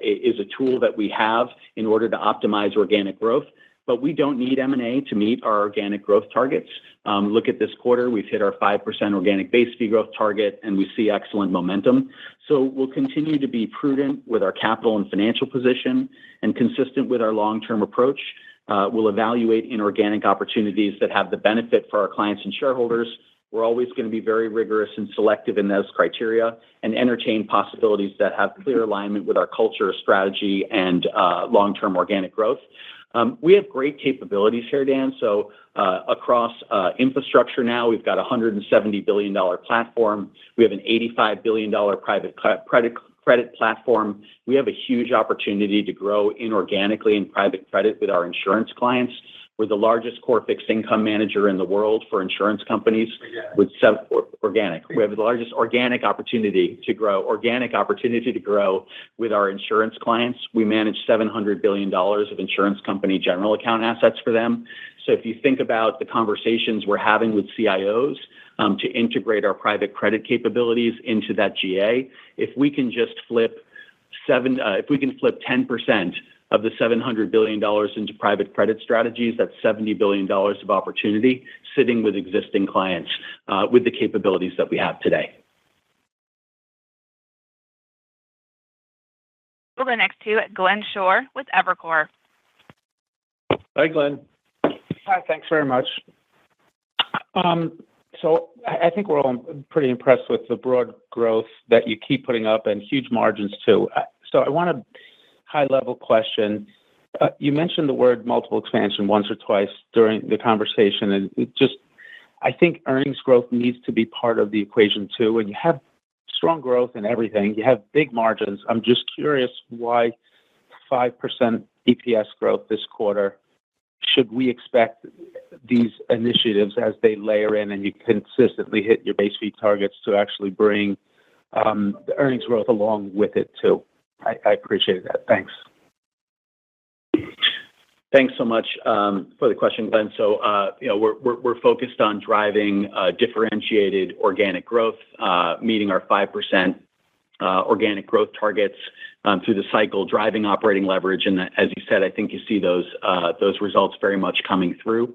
is a tool that we have in order to optimize organic growth. but we don't need M&A to meet our organic growth targets. Look at this quarter, we've hit our 5% organic base fee growth target, and we see excellent momentum. So we'll continue to be prudent with our capital and financial position, and consistent with our long-term approach. We'll evaluate inorganic opportunities that have the benefit for our clients and shareholders. We're always going to be very rigorous and selective in those criteria, and entertain possibilities that have clear alignment with our culture, strategy, and long-term organic growth. We have great capabilities here, Dan. So across infrastructure now, we've got a $170 billion platform. We have an $85 billion private credit platform. We have a huge opportunity to grow inorganically in private credit with our insurance clients. We're the largest core fixed income manager in the world for insurance companies with organic. We have the largest organic opportunity to grow with our insurance clients. We manage $700 billion of insurance company general account assets for them. So if you think about the conversations we're having with CIOs to integrate our private credit capabilities into that GA, if we can just flip 10% of the $700 billion into private credit strategies, that's $70 billion of opportunity sitting with existing clients with the capabilities that we have today. We'll go next to Glenn Schorr with Evercore. Hi, Glenn. Hi, thanks very much. So I think we're all pretty impressed with the broad growth that you keep putting up and huge margins too. So I want a high-level question. You mentioned the word multiple expansion once or twice during the conversation, and I think earnings growth needs to be part of the equation too. And you have strong growth in everything. You have big margins. I'm just curious why 5% EPS growth this quarter. Should we expect these initiatives as they layer in and you consistently hit your base fee targets to actually bring the earnings growth along with it too? I appreciate that. Thanks. Thanks so much for the question, Glenn. So, we're focused on driving differentiated organic growth, meeting our 5% organic growth targets through the cycle, driving operating leverage. And as you said, I think you see those results very much coming through.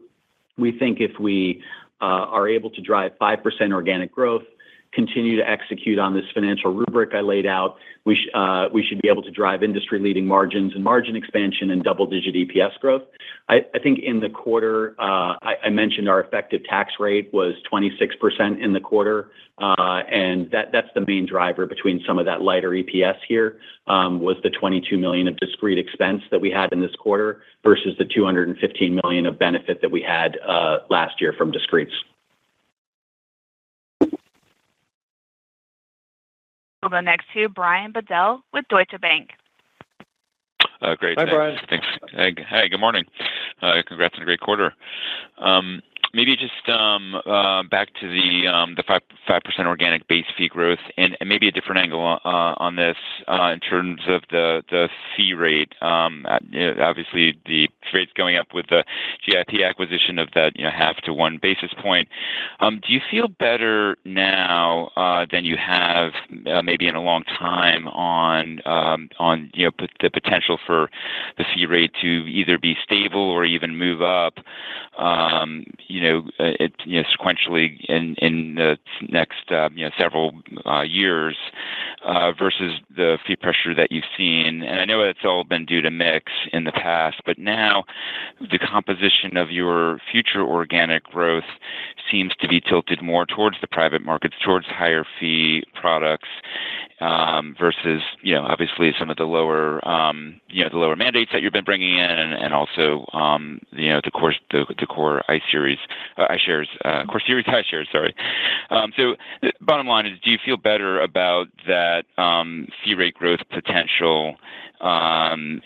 We think if we are able to drive 5% organic growth, continue to execute on this financial rubric I laid out, we should be able to drive industry-leading margins and margin expansion and double-digit EPS growth. I think in the quarter, I mentioned our effective tax rate was 26% in the quarter, and that's the main driver between some of that lighter EPS here was the $22 million of discrete expense that we had in this quarter versus the $215 million of benefit that we had last year from discretes. We'll go next to Brian Bedell with Deutsche Bank. Great. Hi, Brian. Thanks. Hey, good morning. Congrats on a great quarter. Maybe just back to the 5% organic base fee growth, and maybe a different angle on this in terms of the fee rate. Obviously, the rate's going up with the GIP acquisition of that 0.5 to 1 basis point. Do you feel better now than you have maybe in a long time on the potential for the fee rate to either be stable or even move up? Sequentially in the next several years versus the fee pressure that you've seen. And I know it's all been due to mix in the past, but now the composition of your future organic growth seems to be tilted more towards the private markets, towards higher fee products versus obviously some of the lower the lower mandates that you've been bringing in, and also the core core series iShares. Sorry. So the bottom line is, do you feel better about that fee rate growth potential? And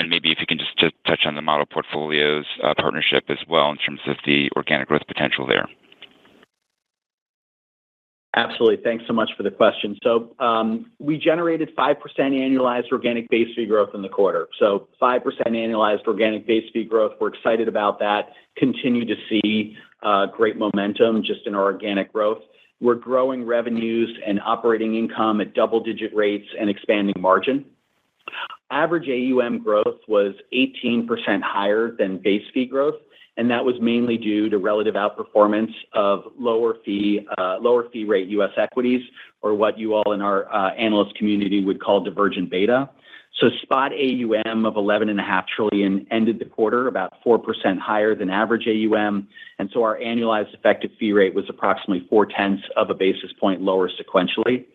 maybe if you can just touch on the model portfolios partnership as well in terms of the organic growth potential there. Absolutely. Thanks so much for the question. So we generated 5% annualized organic base fee growth in the quarter. So 5% annualized organic base fee growth. We're excited about that. Continue to see great momentum just in our organic growth. We're growing revenues and operating income at double-digit rates and expanding margin. average AUM growth was 18% higher than base fee growth, and that was mainly due to relative outperformance of lower fee rate U.S. equities, or what you all in our analyst community would call divergent beta. So spot AUM of $11.5 trillion ended the quarter about 4% higher than average AUM, and so our annualized effective fee rate was approximately 0.4 of a basis point lower sequentially.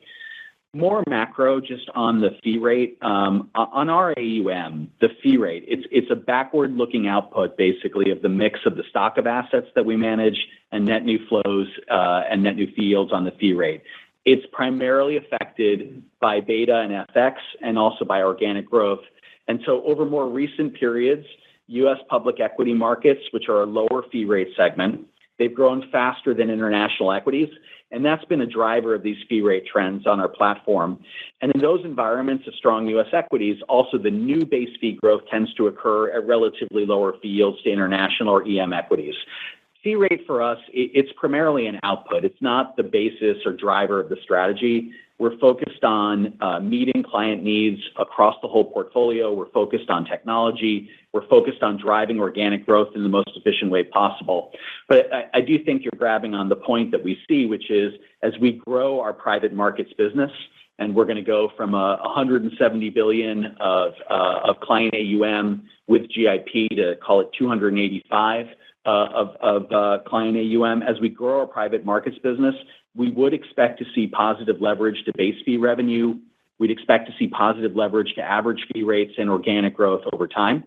More macro, just on the fee rate, on our AUM, the fee rate, it's a backward-looking output, basically, of the mix of the stock of assets that we manage and net new flows and net new fee yields on the fee rate. It's primarily affected by beta and FX and also by organic growth. And so over more recent periods, U.S. public equity markets, which are a lower fee rate segment, they've grown faster than international equities, and that's been a driver of these fee rate trends on our platform. And in those environments of strong U.S. equities, also the new base fee growth tends to occur at relatively lower fee yields to international or EM equities. Fee rate for us, it's primarily an output. It's not the basis or driver of the strategy. We're focused on meeting client needs across the whole portfolio. We're focused on technology. We're focused on driving organic growth in the most efficient way possible. But I do think you're grabbing on the point that we see, which is as we grow our private markets business, and we're going to go from $170 billion of client AUM with GIP to call it 285 of client AUM. As we grow our private markets business, we would expect to see positive leverage to base fee revenue. We'd expect to see positive leverage to average fee rates and organic growth over time.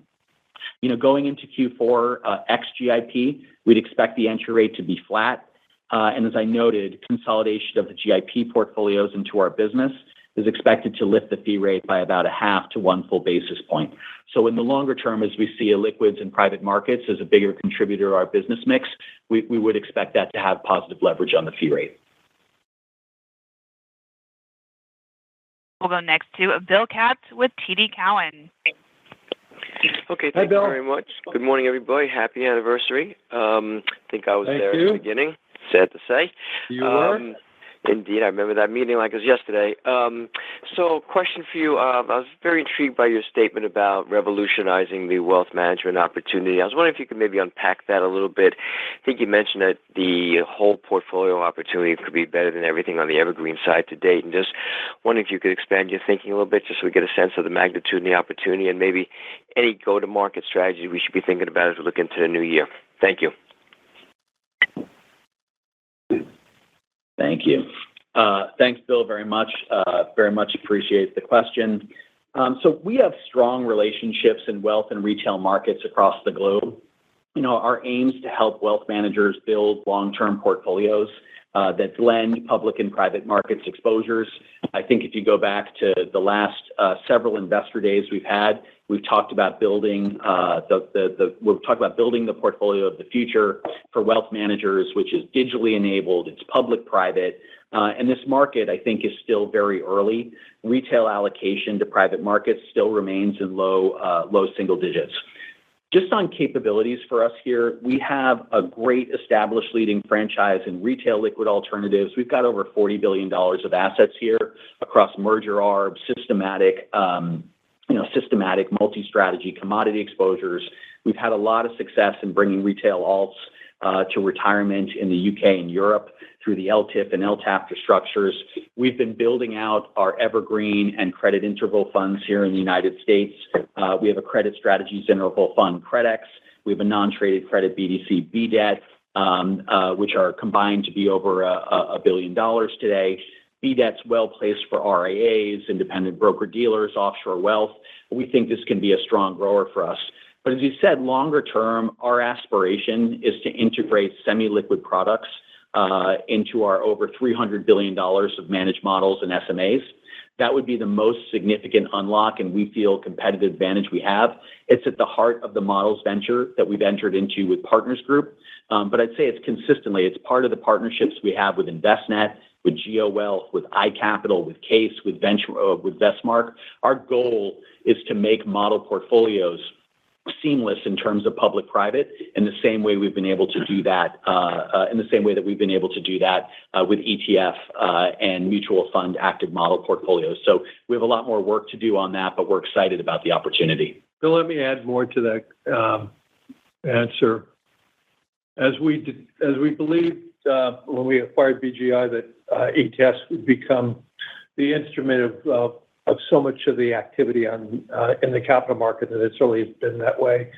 Going into Q4 ex-GIP, we'd expect the entry rate to be flat. And as I noted, consolidation of the GIP portfolios into our business is expected to lift the fee rate by about 0.5 to 1 full basis point. So in the longer term, as we see liquids and private markets as a bigger contributor to our business mix, we would expect that to have positive leverage on the fee rate. We'll go next to Bill Katz with TD Cowen. Okay, thank you very much. Good morning, everybody. Happy anniversary. I think I was there at the beginning. Sad to say. You were? Indeed, I remember that meeting like it was yesterday. So question for you. I was very intrigued by your statement about revolutionizing the wealth management opportunity. I was wondering if you could maybe unpack that a little bit. I think you mentioned that the whole portfolio opportunity could be better than everything on the evergreen side to date. And just wondering if you could expand your thinking a little bit just so we get a sense of the magnitude and the opportunity and maybe any go-to-market strategy we should be thinking about as we look into the new year. Thank you. Thank you. Thanks, Bill, very much. Very much appreciate the question. So we have strong relationships in wealth and retail markets across the globe. Our aim is to help wealth managers build long-term portfolios that blend public and private markets exposures. I think if you go back to the last several investor days we've talked about building building the portfolio of the future for wealth managers, which is digitally enabled. It's public-private, and this market I think is still very early. Retail allocation to private markets still remains in low single digits. Just on capabilities for us here, we have a great established leading franchise in retail liquid alternatives. We've got over $40 billion of assets here across merger arb, systematic multi-strategy commodity exposures. We've had a lot of success in bringing retail alts to retirement in the UK and Europe through the LTIF and LTAF structures. We've been building out our evergreen and credit interval funds here in the United States. We have a credit strategies interval fund, CredX. We have a non-traded credit BDC, BDET, which are combined to be over $1 billion today. BDET's well-placed for RIAs, independent broker-dealers, offshore wealth. We think this can be a strong grower for us. But as you said, longer term, our aspiration is to integrate semi-liquid products into our over $300 billion of managed models and SMAs. That would be the most significant unlock, and we feel competitive advantage we have. It's at the heart of the models venture that we've entered into with Partners Group. But I'd say it's part of the partnerships we have with Envestnet, with GeoWealth, with iCapital, with Case, with Vestmark. Our goal is to make model portfolios seamless in terms of public-private, in the same way we've been able to do that, in the same way that we've been able to do that with ETF and mutual fund active model portfolios. So we have a lot more work to do on that, but we're excited about the opportunity. Bill, let me add more to that answer. As we believed when we acquired BGI that ETFs would become the instrument of so much of the activity in the capital market, and it's really been that way.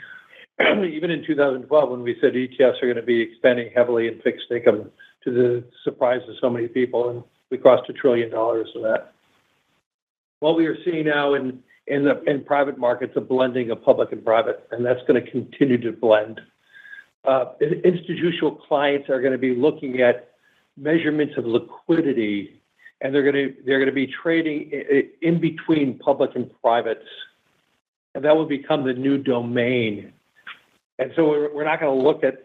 Even in 2012, when we said ETFs are going to be expanding heavily in fixed income, to the surprise of so many people, and we crossed $1 trillion of that. What we are seeing now in private markets, a blending of public and private, and that's going to continue to blend. Institutional clients are going to be looking at measurements of liquidity, and they're going to be trading in between public and privates, and that will become the new domain. And so we're not going to look at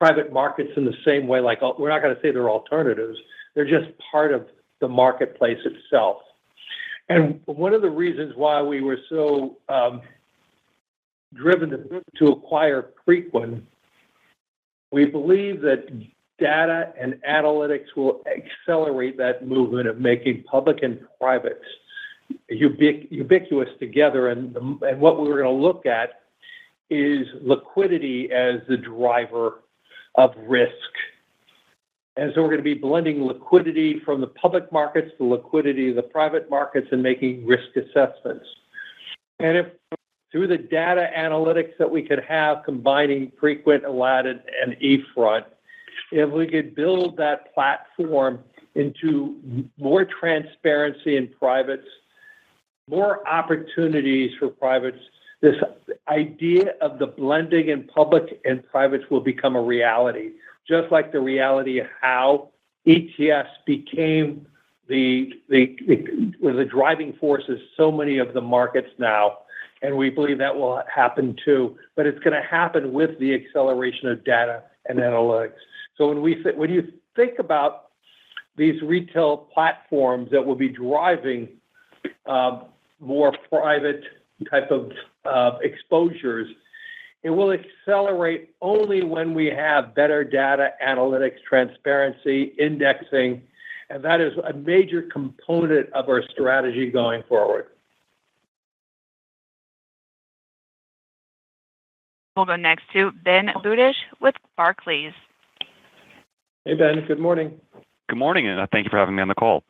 private markets in the same way. Like, we're not going to say they're alternatives; they're just part of the marketplace itself. And one of the reasons why we were so driven to acquire Preqin, we believe that data and analytics will accelerate that movement of making public and private ubiquitous together. And what we're going to look at is liquidity as the driver of risk. And so we're going to be blending liquidity from the public markets to liquidity of the private markets and making risk assessments. And if through the data analytics that we could have combining Preqin, Aladdin, and eFront, if we could build that platform into more transparency in privates, more opportunities for privates, this idea of the blending in public and privates will become a reality, just like the reality of how ETFs became the driving forces so many of the markets now. And we believe that will happen too, but it's going to happen with the acceleration of data and analytics. So when you think about these retail platforms that will be driving more private type of exposures, it will accelerate only when we have better data analytics, transparency, indexing, and that is a major component of our strategy going forward. We'll go next to Ben Budish with Barclays. Hey, Ben. Good morning. Good morning, and thank you for having me on the call.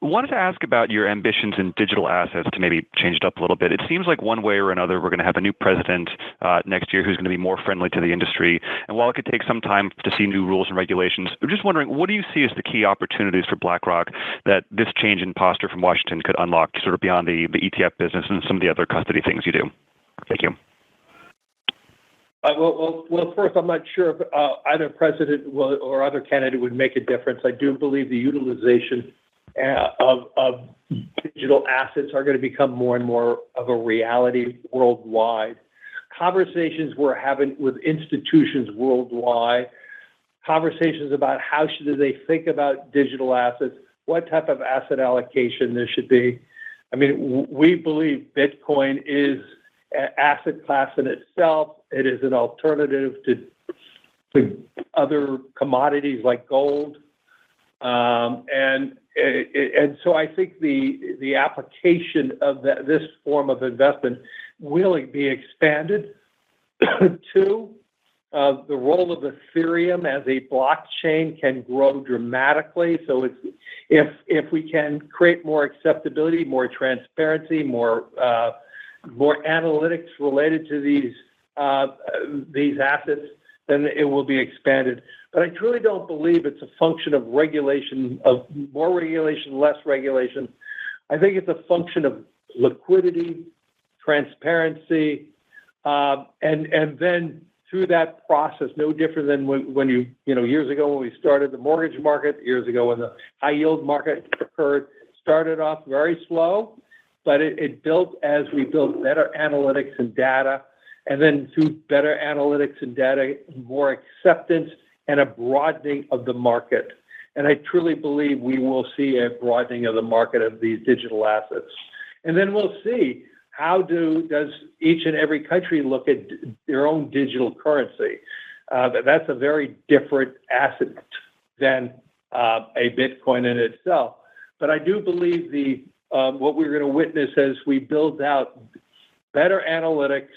Wanted to ask about your ambitions in digital assets to maybe change it up a little bit. It seems like one way or another we're going to have a new president next year who's going to be more friendly to the industry. And while it could take some time to see new rules and regulations, I'm just wondering, what do you see as the key opportunities for BlackRock that this change in posture from Washington could unlock sort of beyond the ETF business and some of the other custody things you do? Thank you. Well, first, I'm not sure if either president or other candidate would make a difference. I do believe the utilization of digital assets are going to become more and more of a reality worldwide. Conversations we're having with institutions worldwide, conversations about how should they think about digital assets, what type of asset allocation there should be. I mean, we believe Bitcoin is an asset class in itself. It is an alternative to other commodities like gold. And so I think the application of this form of investment will be expanded to the role of Ethereum as a blockchain can grow dramatically. So if we can create more acceptability, more transparency, more analytics related to these assets, then it will be expanded. But I truly don't believe it's a function of regulation, of more regulation, less regulation. I think it's a function of liquidity, transparency, and then through that process, no different than when you years ago when we started the mortgage market, years ago when the high yield market occurred, started off very slow, but it built as we built better analytics and data, and then through better analytics and data, more acceptance and a broadening of the market. And I truly believe we will see a broadening of the market of these digital assets. And then we'll see how does each and every country look at their own digital currency? That's a very different asset than a Bitcoin in itself. But I do believe what we're going to witness as we build out better analytics,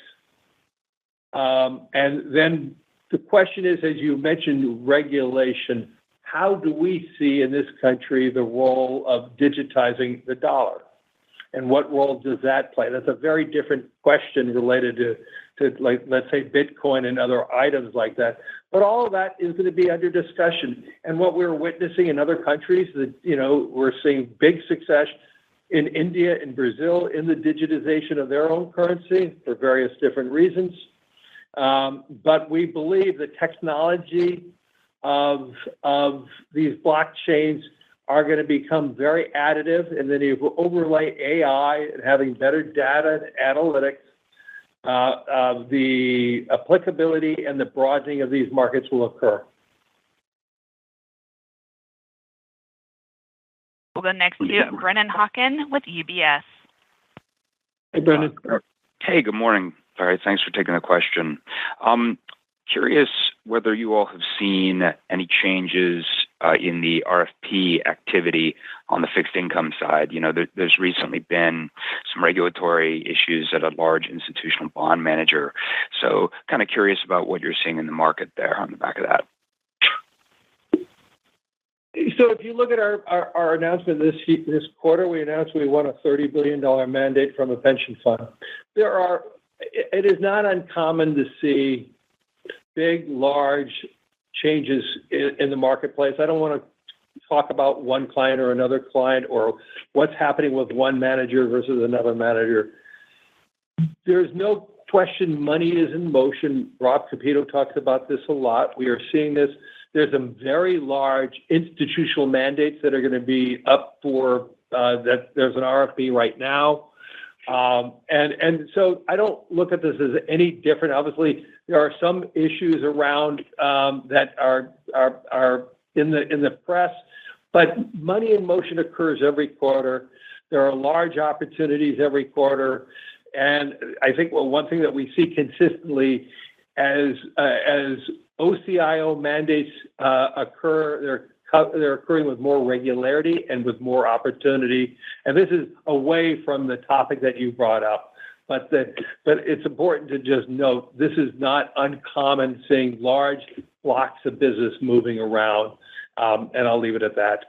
and then the question is, as you mentioned, regulation. How do we see in this country the role of digitizing the dollar? And what role does that play? That's a very different question related to like, let's say, Bitcoin and other items like that. But all of that is going to be under discussion. And what we're witnessing in other countries, that we're seeing big success in India and Brazil in the digitization of their own currency for various different reasons. But we believe the technology of these blockchains are going to become very additive, and then you overlay AI and having better data and analytics, the applicability and the broadening of these markets will occur. We'll go next to Brennan Hawken with UBS. Hey, Brennan. Hey, good morning. All right, thanks for taking the question. Curious whether you all have seen any changes in the RFP activity on the fixed income side. There's recently been some regulatory issues at a large institutional bond manager. So kind of curious about what you're seeing in the market there on the back of that. So if you look at our announcement this quarter, we announced we won a $30 billion mandate from a pension fund. It is not uncommon to see big, large changes in the marketplace. I don't want to talk about one client or another client or what's happening with one manager versus another manager. There's no question money is in motion. Rob Capito talks about this a lot. We are seeing this. There's some very large institutional mandates that are going to be up for that. There's an RFP right now. And so I don't look at this as any different. Obviously, there are some issues around that are in the press, but money in motion occurs every quarter. There are large opportunities every quarter, and I think one thing that we see consistently as OCIO mandates occur, they're occurring with more regularity and with more opportunity. And this is away from the topic that you brought up. But it's important to just note, this is not uncommon seeing large blocks of business moving around. And I'll leave it at that.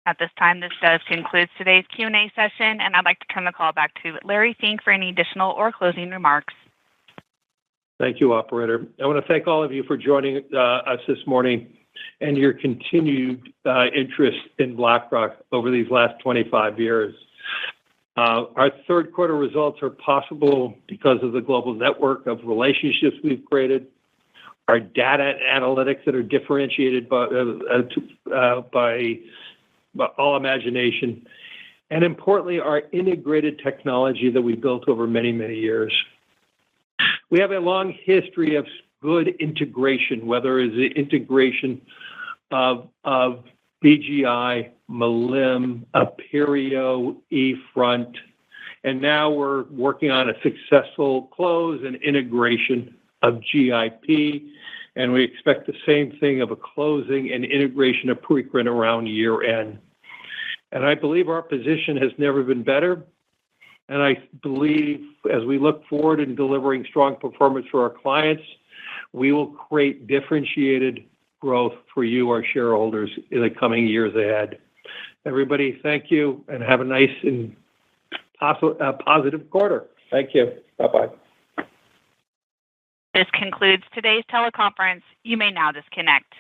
At this time, this does conclude today's Q&A session, and I'd like to turn the call back to Larry Fink for any additional or closing remarks. Thank you, operator. I want to thank all of you for joining us this morning and your continued interest in BlackRock over these last 25 years. Our third quarter results are possible because of the global network of relationships we've created, our data and analytics that are differentiated by all imagination, and importantly, our integrated technology that we built over many, many years. We have a long history of good integration, whether it's the integration of BGI, Malim, Aperio, eFront, and now we're working on a successful close and integration of GIP, and we expect the same thing of a closing and integration of Preqin around year end. And I believe our position has never been better. And I believe as we look forward in delivering strong performance for our clients, we will create differentiated growth for you, our shareholders, in the coming years ahead. Everybody, thank you, and have a nice and positive quarter. Thank you. Bye-bye. This concludes today's teleconference. You may now disconnect.